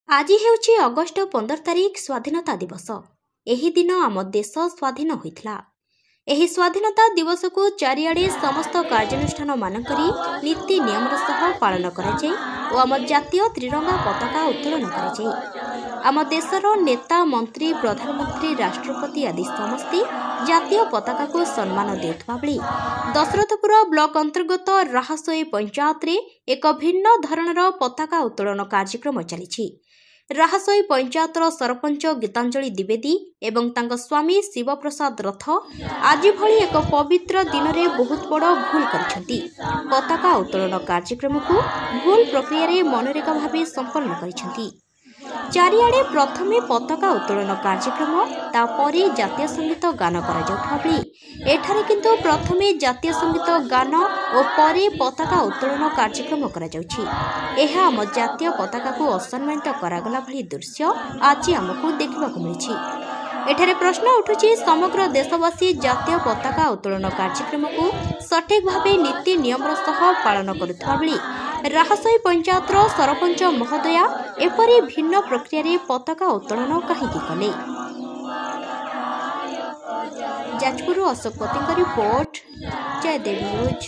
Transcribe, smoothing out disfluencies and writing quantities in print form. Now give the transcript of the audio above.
आज हेउछि अगस्ट 15 तारिख स्वाधीनता दिवस। एही दिन आम देश स्वाधीन होइथिला। एही स्वाधीनता दिवस को चारिआडे समस्त कार्यानुष्ठान मानकरी नीति नियमर सह पालन कराଯାଇ ओ आम जातीय त्रिरंगा पताका उत्तोलन कराଯାଇ आम देशर नेता मंत्री प्रधानमंत्री राष्ट्रपति आदि समस्ते जातीय पताका को सम्मान देउथबा बेली दशरथपुर ब्लॉक अंतर्गत राहासोई पंचायत रे एक भिन्न धरणर पताका उत्तोलन कार्यक्रम चलिछि। राहासोई पंचायतर सरपंच गीतांजलि द्विवेदी एवं तांको स्वामी शिवप्रसाद रथ आज भली एक पवित्र दिन रे बहुत बड़ भूल करिसेंती। पताका उत्तोलन कार्यक्रम को भूल प्रक्रिया रे मनरेगा भावे संपन्न करिसेंती। चारिआडे प्रथमे पताका उत्तोलन कार्यक्रम तापरे जातीय संगीत गान करा जाउथबा बेली एठारे किंतु प्रथमे जातीय संगीत गान और परे पताका उत्तोलन कार्यक्रम करा जाउछि। एहा आम जातीय पताका को असम्मानित करागला भली दृश्य आज आमको देखिबाकु मिलिछि। एठारे प्रश्न उठुछि समग्र देशवासी जातीय पताका उत्तोलन कार्यक्रम को सठिक भावे नीति नियमर सह पालन करुथबा बेली राहासोई पंचायतर सरपंच महोदया एपरी भिन्न प्रक्रिया रे पताका उत्तोलन काहेकि कले। जाजपुर अशोक पतिଙ୍କ रिपोर्ट जयदेव न्यूज।